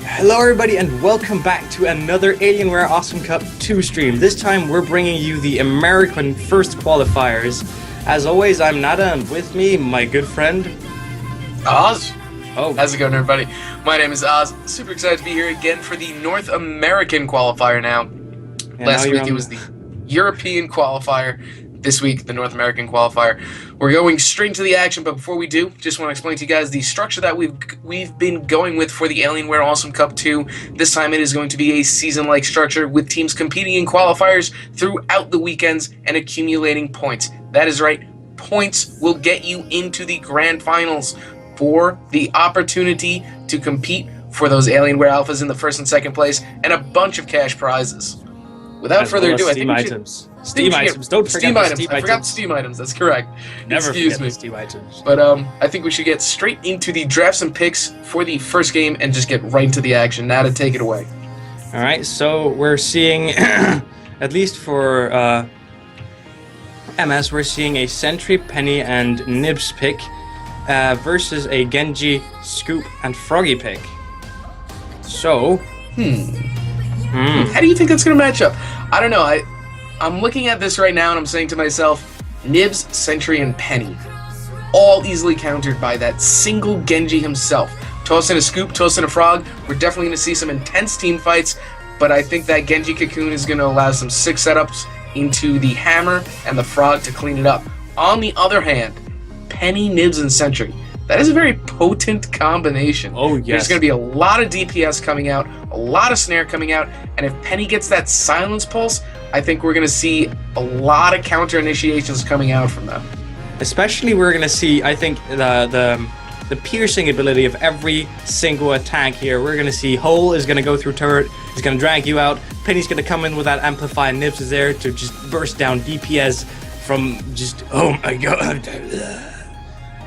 Hello everybody and welcome back to another Alienware Awesome Cup 2 stream. This time we're bringing you the American first qualifiers. As always, I'm Nada and with me, my good friend... Oz? Oh. How's it going, everybody? My name is Oz. Super excited to be here again for the North American qualifier now. Last week it was the European qualifier. This week, the North American qualifier. We're going straight into the action, but before we do, just want to explain to you guys the structure that we've been going with for the Alienware Awesome Cup 2. This time it is going to be a season-like structure with teams competing in qualifiers throughout the weekends and accumulating points. That is right, points will get you into the grand finals for the opportunity to compete for those Alienware Alphas in the first and second place and a bunch of cash prizes. Without further ado, I think we should... Steam items. Don't forget Steam items. Steam I forgot the Steam items. That's correct. Never Excuse forget me. the Steam items. But I think we should get straight into the drafts and picks for the first game and just get right into the action. Now to take it away. All right. So we're seeing, at least for MS, we're seeing a Sentry, Penny, and Nibs pick versus a Genji, Scoop, and Froggy pick. So. How do you think that's going to match up? I don't know. I'm looking at this right now and I'm saying to myself, Nibs, Sentry, and Penny. All easily countered by that single Genji himself. Toss in a Scoop, toss in a Frog. We're definitely going to see some intense team fights, but I think that Genji Cocoon is going to allow some sick setups into the Hammer and the Frog to clean it up. On the other hand, Penny, Nibs, and Sentry. That is a very potent combination. Oh, yes. There's going to be a lot of DPS coming out, a lot of snare coming out, and if Penny gets that silence pulse, I think we're going to see a lot of counter initiations coming out from them. Especially we're going to see, I think, the piercing ability of every single attack here. We're going to see Hole is going to go through turret, he's going to drag you out, Penny's going to come in with that amplify, and Nibs is there to just burst down DPS from just, oh my god.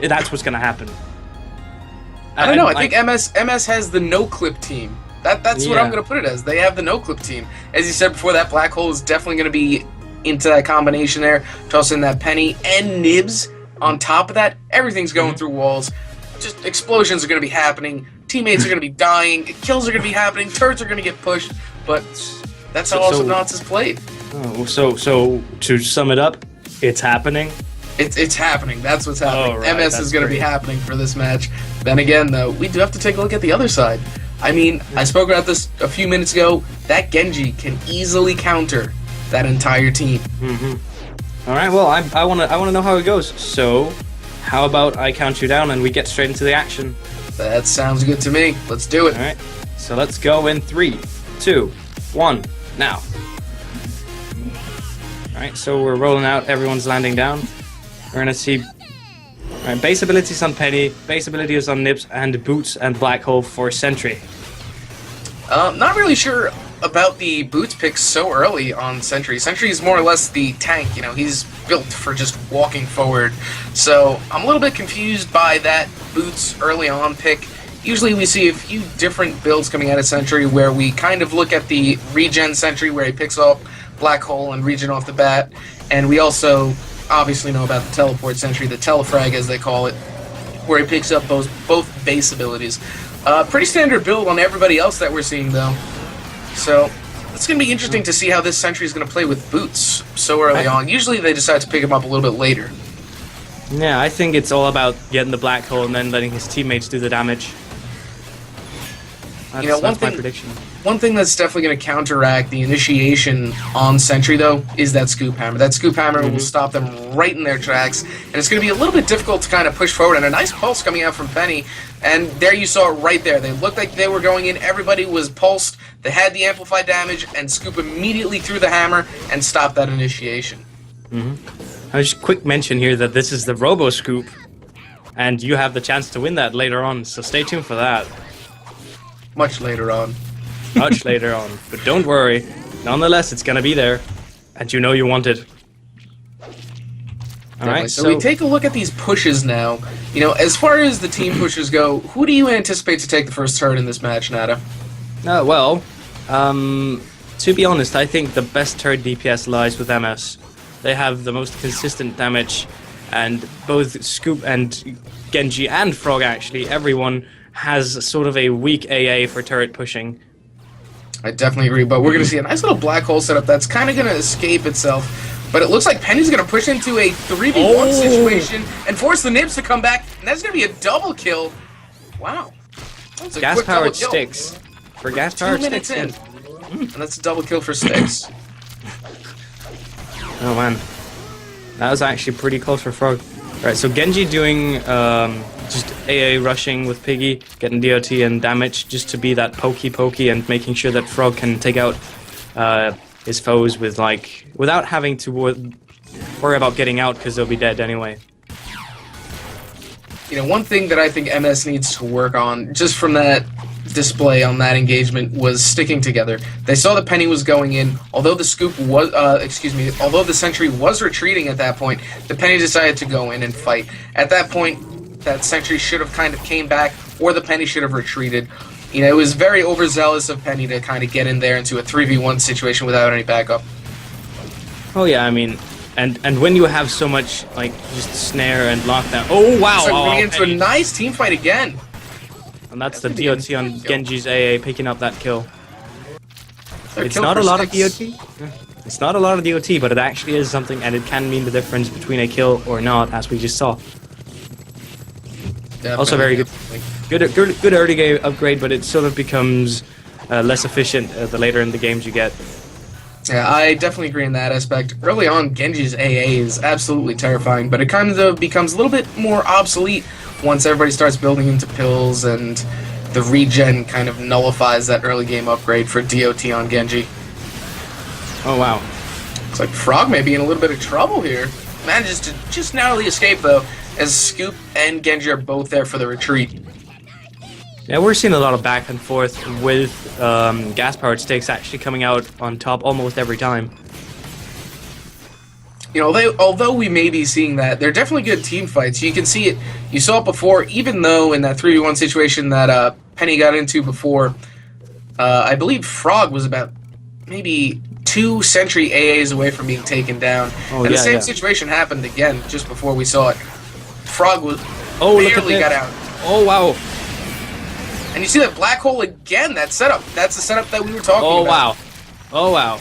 That's what's going to happen. I don't know, I think MS has the no-clip team. That's what I'm going to put it as. They have the no-clip team. As you said before, that Black Hole is definitely going to be into that combination there. Toss in that Penny and Nibs. On top of that, everything's going through walls. Just explosions are going to be happening. Teammates are going to be dying. Kills are going to be happening. Turrets are going to get pushed. But that's how Awesome Knots is played. Oh, so to sum it up, it's happening. It's happening. That's what's happening. Oh, right. MS is going to be happening for this match. Then again, though, we do have to take a look at the other side. I mean, I spoke about this a few minutes ago. That Genji can easily counter that entire team. All right. Well, I want to know how it goes. So, how about I count you down and we get straight into the action? That sounds good to me. Let's do it. All right. So let's go in 3, 2, 1. Now. All right. So we're rolling out. Everyone's landing down. We're gonna see. Alright, base abilities on Penny, base abilities on Nibs, and Boots and Black Hole for Sentry. Not really sure about the Boots pick so early on Sentry. Sentry is more or less the tank, you know, he's built for just walking forward. So I'm a little bit confused by that Boots early on pick. Usually we see a few different builds coming out of Sentry where we kind of look at the regen Sentry where he picks up Black Hole and regen off the bat, and we also obviously know about the teleport Sentry, the telefrag as they call it, where he picks up both base abilities. Pretty standard build on everybody else that we're seeing though. So it's going to be interesting to see how this Sentry is going to play with Boots so early on. Usually they decide to pick him up a little bit later. Yeah, I think it's all about getting the Black Hole and then letting his teammates do the damage. That's my prediction. One thing that's definitely going to counteract the initiation on Sentry, though, is that Scoop Hammer. That Scoop Hammer will stop them right in their tracks, and it's going to be a little bit difficult to kind of push forward, and a nice pulse coming out from Penny, and there you saw it right there. They looked like they were going in, everybody was pulsed, they had the amplified damage, and Scoop immediately threw the hammer and stopped that initiation. I'll just quick mention here that this is the Robo Scoop, and you have the chance to win that later on, so stay tuned for that. Much later on. Much later on. But don't worry. Nonetheless, it's going to be there. And you know you want it. Alright, so we take a look at these pushes now. You know, as far as the team pushes go, who do you anticipate to take the first turret in this match, Nada? Well, to be honest, I think the best turret DPS lies with MS. They have the most consistent damage. and both Scoop and Genji and Frog, actually, everyone has sort of a weak AA for turret pushing. I definitely agree, but we're going to see a nice little black hole setup that's kind of going to escape itself. But it looks like Penny's going to push into a 3v1 situation and force the Nibs to come back, and that's going to be a double kill. Wow. Gas-powered Sticks. For gas-powered 2 minutes Sticks. in. And that's a double kill for Sticks. Oh, man. That was actually pretty close for Frog. Alright, so Genji doing just AA rushing with Piggy, getting DOT and damage just to be that pokey and making sure that Frog can take out his foes with without having to worry about getting out because they'll be dead anyway. You know, one thing that I think MS needs to work on, just from that display on that engagement, was sticking together. They saw that Penny was going in, although the Scoop was, although the Sentry was retreating at that point, the Penny decided to go in and fight. At that point, that Sentry should have kind of came back, or the Penny should have retreated. You know, it was very overzealous of Penny to kind of get in there into a 3v1 situation without any backup. Oh yeah, I mean, and when you have so much, just snare and lockdown... Oh wow! So we're into a nice team fight again. And that's the DOT on Genji's AA picking up that kill. It's not a lot of DOT. It's not a lot of DOT, but it actually is something, and it can mean the difference between a kill or not, as we just saw. Definitely, also very good early game upgrade, but it sort of becomes less efficient the later in the games you get. Yeah, I definitely agree in that aspect. Early on, Genji's AA is absolutely terrifying, but it kind of becomes a little bit more obsolete once everybody starts building into pills and the regen kind of nullifies that early game upgrade for DOT on Genji. Oh wow. Looks like Frog may be in a little bit of trouble here. Manages to just narrowly escape though, as Scoop and Genji are both there for the retreat. Yeah, we're seeing a lot of back and forth with gas-powered Sticks actually coming out on top almost every time. You know, although we may be seeing that, they're definitely good team fights. You can see it. You saw it before, even though in that 3v1 situation that Penny got into before, I believe Frog was about maybe 2 Sentry AAs away from being taken down. Oh, and yeah, the same situation happened again just before we saw it. Frog was barely got out. Oh, wow. And you see that black hole again, that setup. That's the setup that we were talking about. Oh, wow. Oh, wow.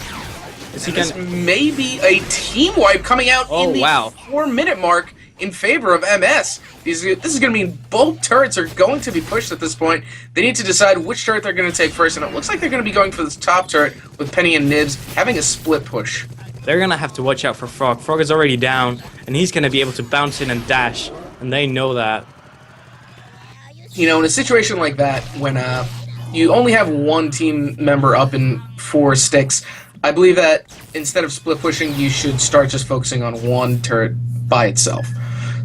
This may be a team wipe coming out in the 4-minute mark in favor of MS. This is going to mean both turrets are going to be pushed at this point. They need to decide which turret they're going to take first, and it looks like they're going to be going for this top turret with Penny and Nibs having a split push. They're going to have to watch out for Frog. Frog is already down, and he's going to be able to bounce in and dash, and they know that. You know, in a situation like that, when you only have one team member up in 4 sticks, I believe that instead of split pushing, you should start just focusing on one turret by itself.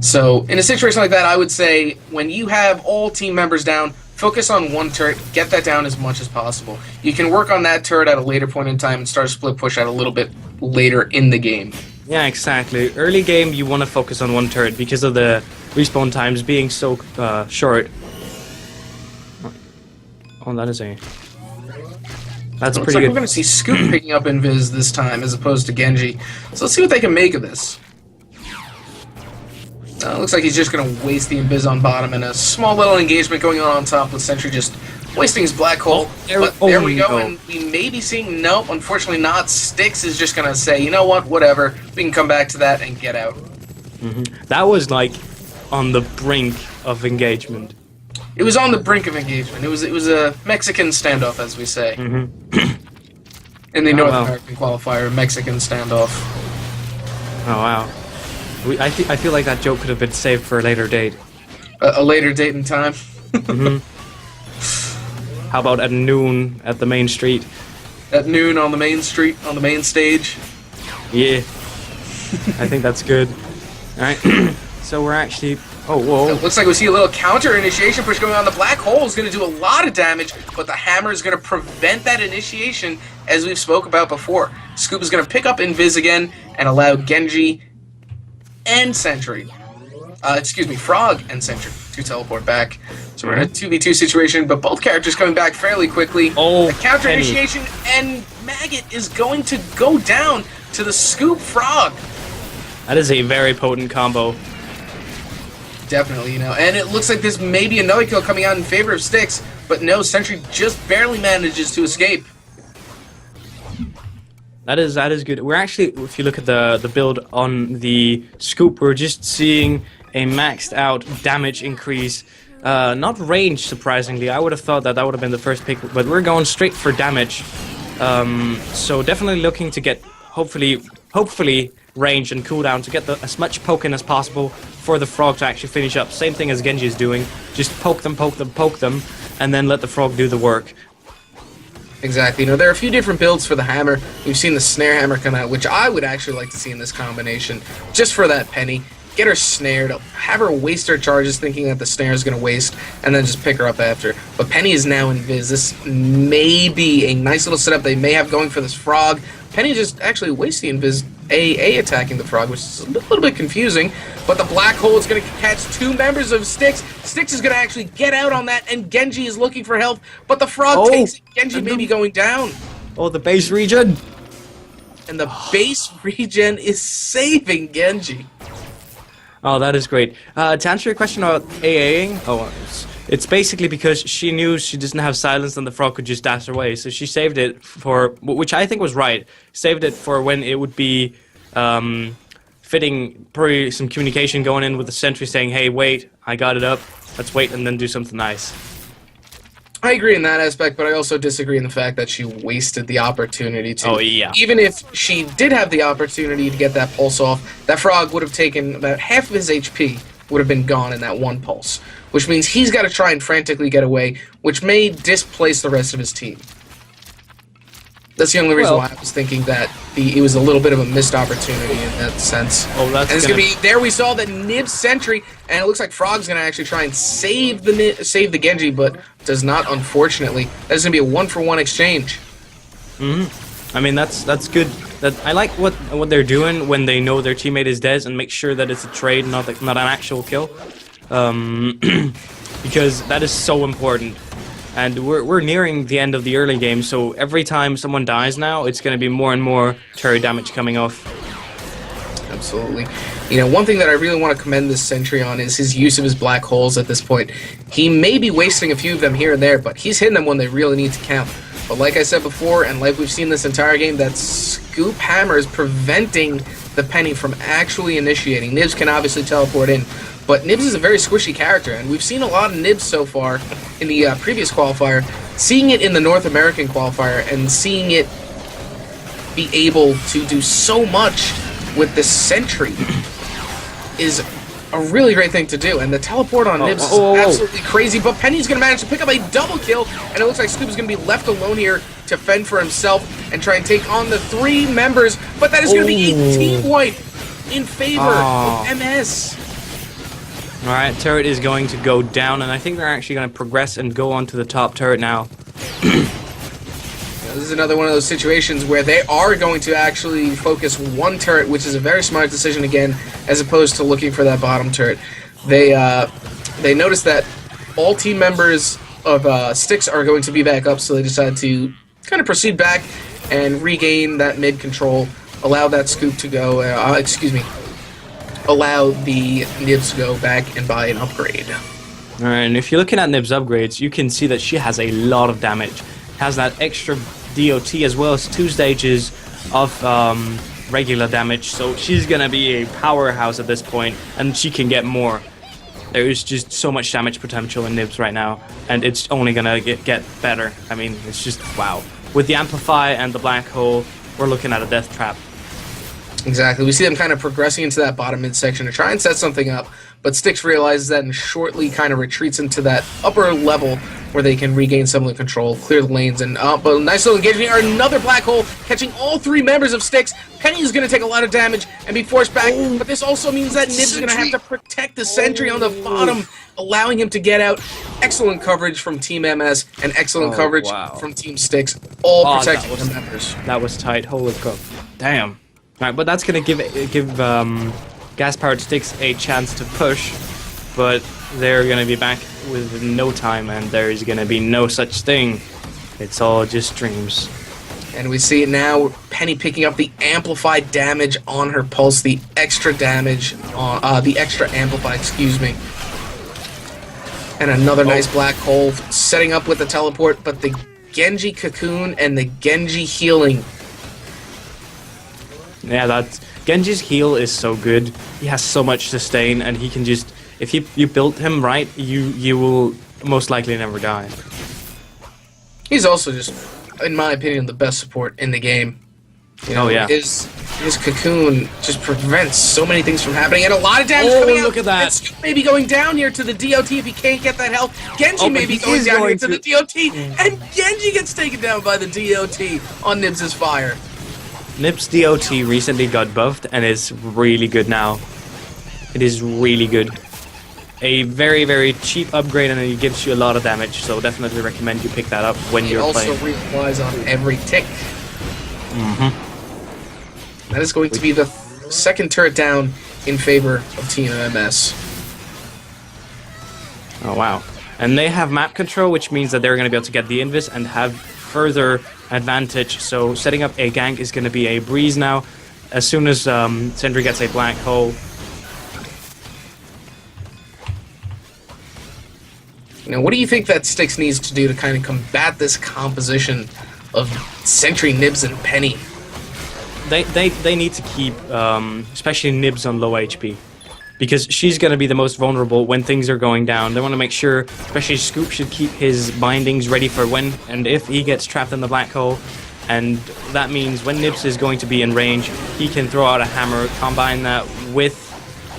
So in a situation like that, I would say when you have all team members down, focus on one turret, get that down as much as possible. You can work on that turret at a later point in time and start a split push at a little bit later in the game. Yeah, exactly. Early game, you want to focus on one turret because of the respawn times being so short. Oh, that is a... That's pretty good. We're going to see Scoop picking up Invis this time as opposed to Genji. So let's see what they can make of this. Looks like he's just going to waste the Invis on bottom and a small little engagement going on top with Sentry just wasting his black hole. But there we go, and we may be seeing... Nope, unfortunately not. Sticks is just going to say, you know what, whatever. We can come back to that and get out. That was like on the brink of engagement. It was on the brink of engagement. It was a Mexican standoff, as we say. In the North American qualifier, Mexican standoff. Oh wow! I feel like that joke could have been saved for a later date. A later date and time. How about at noon at the main street? At noon on the main street, on the main stage. Yeah, I think that's good. All right, so we're actually. Oh, whoa. It looks like we see a little counter initiation push going on. The black hole is going to do a lot of damage, but the hammer is going to prevent that initiation, as we've spoke about before. Scoop is going to pick up Invis again and allow Genji and Sentry, Frog and Sentry to teleport back. So we're in a 2v2 situation, but both characters coming back fairly quickly. Oh, the counter initiation, and Maggot is going to go down to the Scoop Frog. That is a very potent combo. Definitely, and it looks like this may be another kill coming out in favor of Styx, but no, Sentry just barely manages to escape. That is good. We're actually, if you look at the build on the Scoop, we're just seeing a maxed out damage increase. Not range, surprisingly. I would have thought that would have been the first pick, but we're going straight for damage. So definitely looking to get, hopefully, range and cooldown to get as much poking as possible for the frog to actually finish up. Same thing as Genji is doing. Just poke them, and then let the frog do the work. Exactly. There are a few different builds for the hammer. We've seen the snare hammer come out, which I would actually like to see in this combination, just for that Penny. Get her snared, have her waste her charges thinking that the snare is going to waste, and then just pick her up after. But Penny is now in Viz. This may be a nice little setup they may have going for this frog. Penny just actually wasting Viz AA attacking the frog, which is a little bit confusing. But the black hole is going to catch two members of Styx. Styx is going to actually get out on that, and Genji is looking for help. But the frog takes it. Genji may be going down. Oh, the base regen. And the base regen is saving Genji. Oh, that is great. To answer your question about AAing, it's basically because she knew she doesn't have silence and the frog could just dash away. So she saved it for, which I think was right, saved it for when it would be fitting, probably some communication going in with the sentry saying, hey, wait, I got it up, let's wait and then do something nice. I agree in that aspect, but I also disagree in the fact that she wasted the opportunity to. Oh, yeah. Even if she did have the opportunity to get that pulse off, that frog would have taken about half of his HP would have been gone in that one pulse, which means he's got to try and frantically get away, which may displace the rest of his team. That's the only reason why I was thinking that it was a little bit of a missed opportunity in that sense. Oh, that's and it's gonna be there. We saw the Nib sentry, and it looks like Frog's gonna actually try and save the Genji, but does not, unfortunately. That's gonna be a 1-for-1 exchange. I mean, that's good. I like what they're doing when they know their teammate is dead and make sure that it's a trade, not an actual kill, because that is so important. And we're nearing the end of the early game, so every time someone dies now, it's going to be more and more turret damage coming off. Absolutely. One thing that I really want to commend this sentry on is his use of his black holes at this point. He may be wasting a few of them here and there, but he's hitting them when they really need to count. But like I said before, and like we've seen this entire game, that scoop hammer is preventing the Penny from actually initiating. Nibs can obviously teleport in, but Nibs is a very squishy character, and we've seen a lot of Nibs so far in the previous qualifier. Seeing it in the North American qualifier and seeing it be able to do so much with the sentry is a really great thing to do, and the teleport on Nibs is absolutely crazy, but Penny's going to manage to pick up a double kill, and it looks like Scoop is going to be left alone here to fend for himself and try and take on the three members, but that is going to be a team wipe in favor of MS. Alright, turret is going to go down, and I think they're actually going to progress and go on to the top turret now. This is another one of those situations where they are going to actually focus one turret, which is a very smart decision again, as opposed to looking for that bottom turret. They noticed that all team members of Styx are going to be back up, so they decided to kind of proceed back and regain that mid control, allow that scoop to go, allow the Nibs to go back and buy an upgrade. Alright, and if you're looking at Nibs upgrades, you can see that she has a lot of damage. Has that extra DOT as well as 2 stages of regular damage, so she's gonna be a powerhouse at this point, and she can get more. There is just so much damage potential in Nibs right now, and it's only gonna get better. I mean, it's just wow. With the Amplify and the Black Hole, we're looking at a death trap. Exactly. We see them kind of progressing into that bottom midsection to try and set something up, but Styx realizes that and shortly kind of retreats into that upper level where they can regain some of the control, clear the lanes, and but nice little engagement here. Another black hole catching all 3 members of Styx. Penny is going to take a lot of damage and be forced back, but this also means that Nibs is going to have to protect the sentry on the bottom, allowing him to get out. Excellent coverage from Team MS and excellent coverage from Team Styx, all protecting the members. That was tight. Holy crap. Damn. Alright, but that's going to give gas-powered Styx a chance to push, but they're going to be back within no time, and there's going to be no such thing. It's all just dreams. And we see it now, Penny picking up the amplified damage on her pulse, the extra damage, on the extra amplify, excuse me, And another nice black hole setting up with the teleport, but the Genji cocoon and the Genji healing. Yeah, Genji's heal is so good. He has so much sustain, and he can just, if you build him right, you will most likely never die. He's also just, in my opinion, the best support in the game. You know, his cocoon just prevents so many things from happening, and a lot of damage coming out. Look at that! It's maybe going down here to the DOT if he can't get that health. Genji may be going down here to the DOT, and Genji gets taken down by the DOT on Nibs' fire. Nibs' DOT recently got buffed and is really good now. It is really good. A very, very cheap upgrade, and it gives you a lot of damage, so definitely recommend you pick that up when you're playing. It also reapplies on every tick. That is going to be the second turret down in favor of Team MS. Oh, wow. And they have map control, which means that they're going to be able to get the invis and have further advantage. So setting up a gank is going to be a breeze now. As soon as Sentry gets a black hole. Now, what do you think that Styx needs to do to kind of combat this composition of Sentry, Nibs, and Penny? They need to keep, especially Nibs on low HP. Because she's going to be the most vulnerable when things are going down. They want to make sure, especially Scoop should keep his bindings ready for when and if he gets trapped in the black hole. And that means when Nibs is going to be in range, he can throw out a hammer, combine that with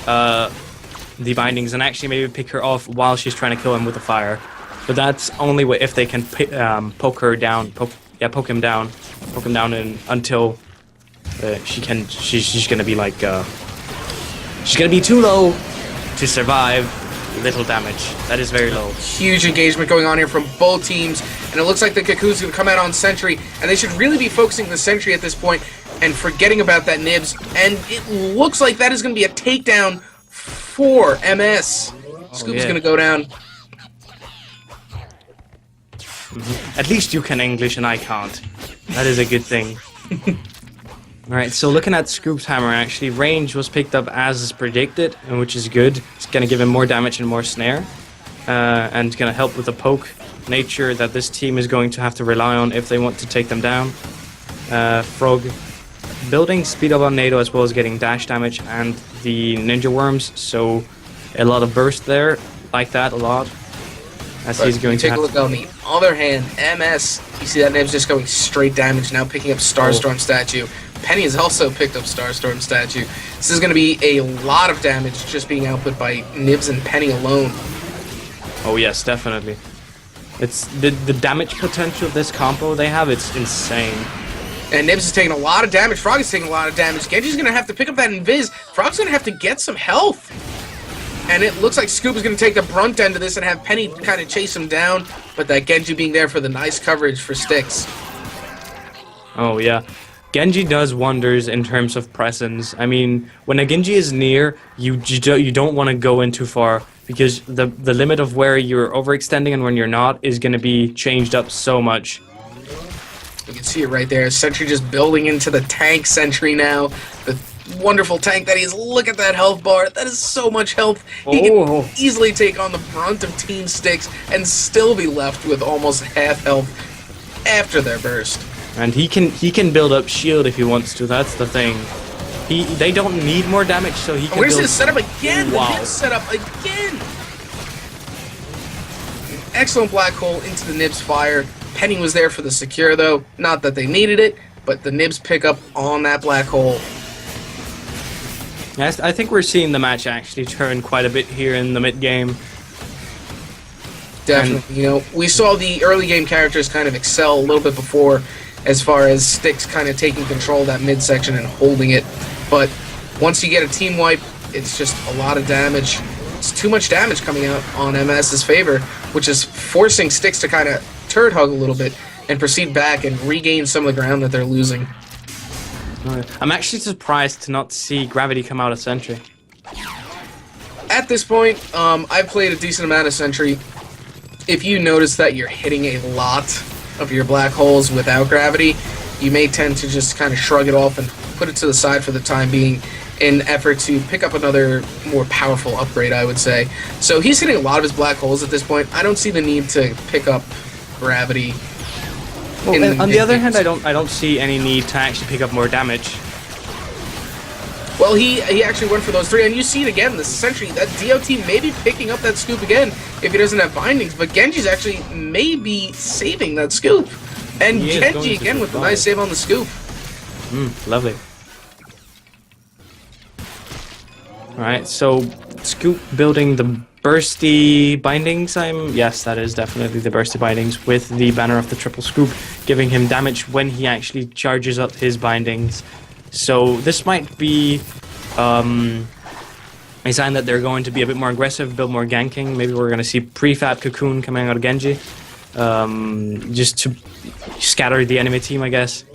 the bindings, and actually maybe pick her off while she's trying to kill him with the fire. But that's only if they can poke her down, poke him down until she's gonna be like she's gonna be too low to survive little damage. That is very low. Huge engagement going on here from both teams, and it looks like the Cocoon's gonna come out on Sentry, and they should really be focusing the Sentry at this point and forgetting about that Nibs. And it looks like that is gonna be a takedown for MS. Scoop's gonna go down. At least you can English and I can't. That is a good thing. Alright, so looking at Scoop's hammer, actually, range was picked up as predicted, which is good. It's going to give him more damage and more snare. And it's going to help with the poke nature that this team is going to have to rely on if they want to take them down. Frog building speed up on NATO as well as getting dash damage and the ninja worms, so a lot of burst there, like that a lot. As he's going to take a look on the other hand, MS, you see that Nibs just going straight damage, now picking up Starstorm Statue. Penny has also picked up Starstorm Statue. This is going to be a lot of damage just being output by Nibs and Penny alone. Oh yes, definitely. It's the damage potential of this combo they have, it's insane. And Nibs is taking a lot of damage, Frog is taking a lot of damage, Genji's going to have to pick up that Invis, Frog's going to have to get some health. And it looks like Scoop is going to take the brunt end of this and have Penny kind of chase him down, but that Genji being there for the nice coverage for Styx. Oh yeah. Genji does wonders in terms of presence. I mean, when a Genji is near, you don't want to go in too far, because the limit of where you're overextending and when you're not is going to be changed up so much. You can see it right there. Sentry just building into the tank Sentry now. The wonderful tank that he is. Look at that health bar. That is so much health. He can easily take on the brunt of Team Styx and still be left with almost half health after their burst. And he can build up shield if he wants to. That's the thing. They don't need more damage, so he can. Where's his setup again? Wow. The setup again. An excellent black hole into the Nibs fire. Penny was there for the secure though. Not that they needed it, but the Nibs pick up on that black hole. Yes, I think we're seeing the match actually turn quite a bit here in the mid game. Definitely. You know, we saw the early game characters kind of excel a little bit before, as far as Styx kind of taking control of that midsection and holding it. But once you get a team wipe, it's just a lot of damage. It's too much damage coming out on MS's favor, which is forcing Styx to kind of turret hug a little bit and proceed back and regain some of the ground that they're losing. I'm actually surprised to not see Gravity come out of Sentry. At this point, I've played a decent amount of Sentry. If you notice that you're hitting a lot of your black holes without Gravity, you may tend to just kind of shrug it off and put it to the side for the time being in effort to pick up another more powerful upgrade, I would say. So he's hitting a lot of his black holes at this point. I don't see the need to pick up gravity. Well, on the other hand, I don't see any need to actually pick up more damage. Well, he actually went for those 3, and you see it again, the Sentry, that DOT may be picking up that scoop again if he doesn't have bindings, but Genji's actually maybe saving that scoop. And Genji again with a nice save on the scoop. Lovely. Alright, so scoop building the bursty bindings, yes, that is definitely the bursty bindings with the banner of the triple scoop, giving him damage when he actually charges up his bindings. So this might be a sign that they're going to be a bit more aggressive, build more ganking. Maybe we're going to see prefab cocoon coming out of Genji, just to scatter the enemy team, I guess.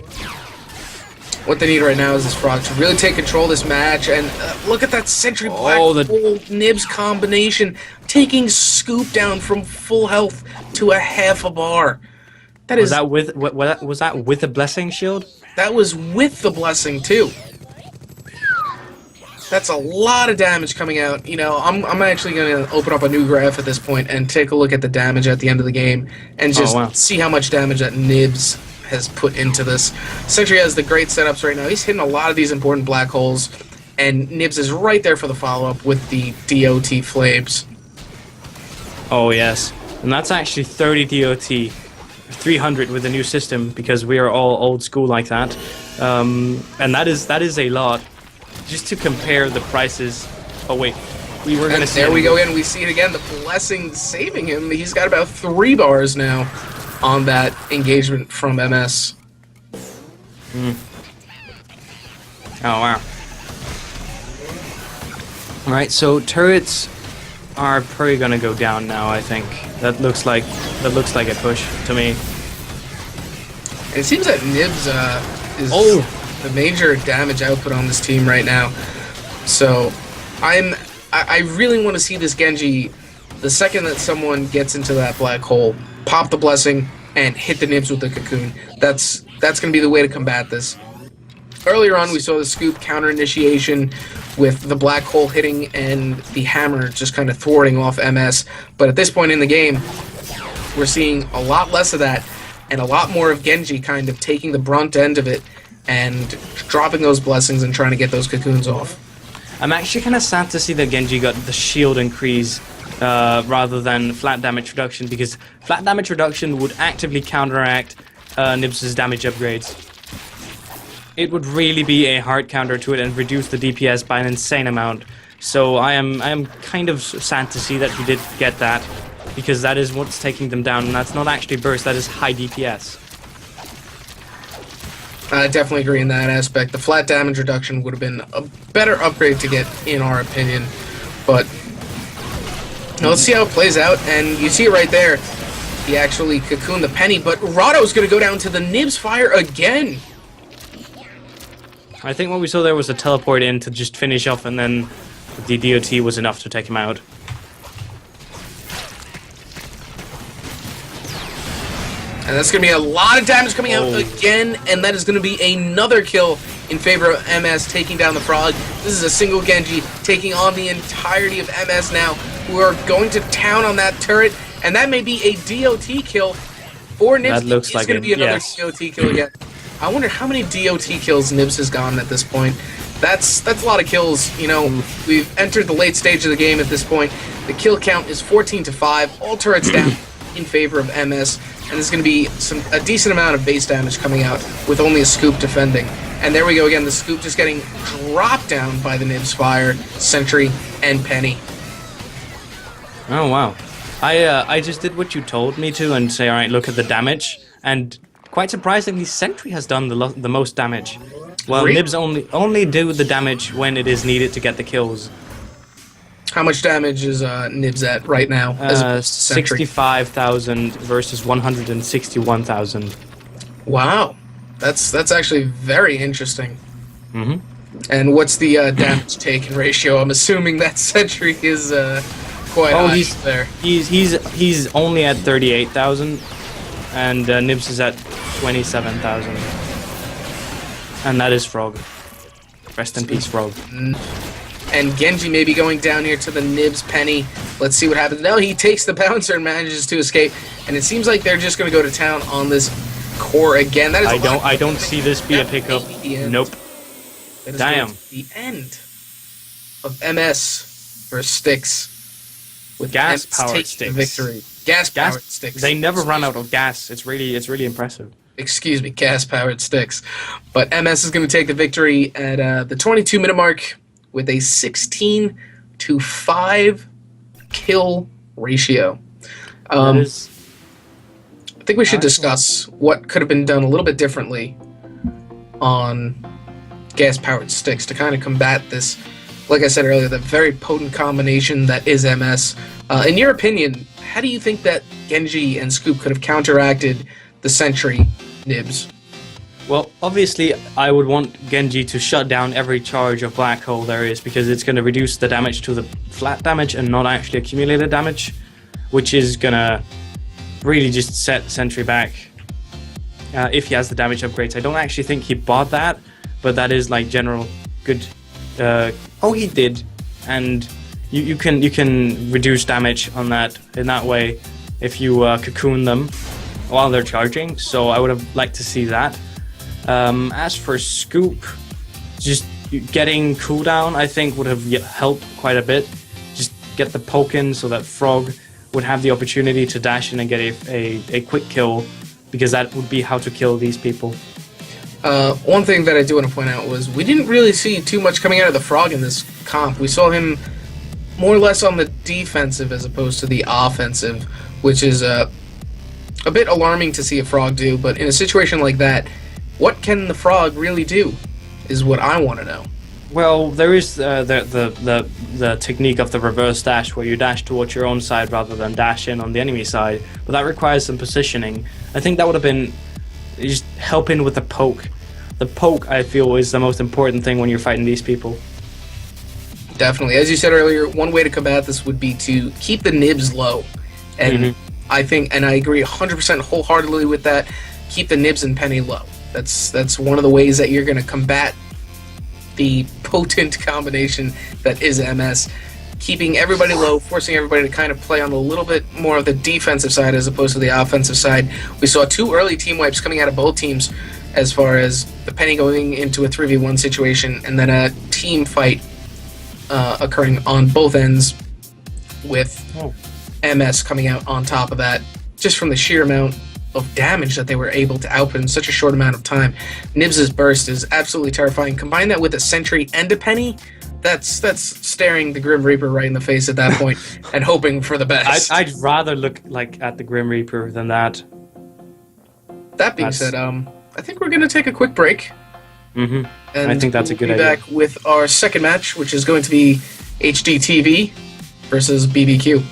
What they need right now is this Frog to really take control of this match, and look at that Sentry Black Hole Nibs combination, taking Scoop down from full health to a half a bar. Was that with a blessing shield? That was with the blessing too. That's a lot of damage coming out. You know, I'm actually going to open up a new graph at this point and take a look at the damage at the end of the game and just see how much damage that Nibs has put into this. Sentry has the great setups right now. He's hitting a lot of these important black holes, and Nibs is right there for the follow-up with the DOT flames. Oh yes, and that's actually 30 DOT. 300 with the new system, because we are all old school like that, and that is a lot. Just to compare the prices. Oh wait, we were going to see. There we go again. We see it again. The blessing saving him. He's got about 3 bars now on that engagement from MS. Oh wow. All right, so turrets are probably going to go down now. I think that looks like a push to me. And it seems that Nibs is the major damage output on this team right now. So I really want to see this Genji, the second that someone gets into that black hole, pop the blessing and hit the Nibs with the cocoon. That's going to be the way to combat this. Earlier on, we saw the scoop counter initiation with the black hole hitting and the hammer just kind of thwarting off MS. But at this point in the game, we're seeing a lot less of that and a lot more of Genji kind of taking the brunt end of it and dropping those blessings and trying to get those cocoons off. I'm actually kind of sad to see that Genji got the shield increase rather than flat damage reduction, because flat damage reduction would actively counteract Nibs' damage upgrades. It would really be a hard counter to it and reduce the DPS by an insane amount. So I am kind of sad to see that he did get that, because that is what's taking them down, and that's not actually burst, that is high DPS. I definitely agree in that aspect. The flat damage reduction would have been a better upgrade to get, in our opinion. But let's see how it plays out, and you see it right there. He actually cocooned the penny, but Rado's going to go down to the Nibs fire again. I think what we saw there was a teleport in to just finish off, and then the DOT was enough to take him out. And that's going to be a lot of damage coming out again, and that is going to be another kill in favor of MS, taking down the Frog. This is a single Genji taking on the entirety of MS now, who are going to town on that turret, and that may be a DOT kill for Nibs. That looks like it's going to be another DOT kill again. I wonder how many DOT kills Nibs has gotten at this point. That's a lot of kills. You know, we've entered the late stage of the game at this point. The kill count is 14-5. All turrets down in favor of MS, and there's going to be a decent amount of base damage coming out with only a scoop defending. And there we go again. The scoop just getting dropped down by the Nibs fire, Sentry, and Penny. Oh wow! I just did what you told me to and say, all right, look at the damage, and quite surprisingly, Sentry has done the most damage. Well, really? Nibs only do the damage when it is needed to get the kills. How much damage is Nibs at right now? 65,000 versus 161,000. Wow, that's actually very interesting. Mm-hmm. And what's the damage taken ratio? I'm assuming that Sentry is quite high there. He's only at 38,000, and Nibs is at 27,000, and that is Frog. Rest in peace, Frog. And Genji may be going down here to the Nibs Penny. Let's see what happens. No, he takes the bouncer and manages to escape. And it seems like they're just going to go to town on this core again. That is I don't see this be a pickup. Nope. That is Damn. the end of MS versus Sticks. With Gas-powered Sticks. Victory. Gas-powered Sticks. They never run out of gas. It's really impressive. Excuse me, gas-powered Sticks. But MS is going to take the victory at the 22-minute mark with a 16-5 kill ratio. I think we should discuss what could have been done a little bit differently on gas-powered Sticks to kind of combat this, like I said earlier, the very potent combination that is MS. In your opinion, how do you think that Genji and Scoop could have counteracted the Sentry Nibs? Well, obviously, I would want Genji to shut down every charge of Black Hole there is, because it's going to reduce the damage to the flat damage and not actually accumulated damage, which is going to really just set Sentry back if he has the damage upgrades. I don't actually think he bought that, but that is like general good. Oh, he did, and you can reduce damage on that in that way if you cocoon them while they're charging. So I would have liked to see that. As for Scoop, just getting cooldown I think would have helped quite a bit. Just get the poke in so that Frog would have the opportunity to dash in and get a quick kill, because that would be how to kill these people. One thing that I do want to point out was we didn't really see too much coming out of the Frog in this comp. We saw him more or less on the defensive as opposed to the offensive, which is a bit alarming to see a Frog do. But in a situation like that, what can the Frog really do is what I want to know. Well, there is the technique of the reverse dash, where you dash towards your own side rather than dash in on the enemy side, but that requires some positioning. I think that would have been just helping with the poke. The poke, I feel, is the most important thing when you're fighting these people. Definitely. As you said earlier, one way to combat this would be to keep the Nibs low. And I think, and I agree 100% wholeheartedly with that, keep the Nibs and Penny low. That's one of the ways that you're going to combat the potent combination that is MS. Keeping everybody low, forcing everybody to kind of play on a little bit more of the defensive side as opposed to the offensive side. We saw 2 early team wipes coming out of both teams, as far as the Penny going into a 3v1 situation, and then a team fight occurring on both ends with MS coming out on top of that, just from the sheer amount of damage that they were able to output in such a short amount of time. Nibs' burst is absolutely terrifying. Combine that with a Sentry and a Penny, that's staring the Grim Reaper right in the face at that point and hoping for the best. I'd rather look like at the Grim Reaper than that. That being said, I think we're going to take a quick break. And I think that's a good idea. We'll be back with our second match, which is going to be HDTV versus BBQ.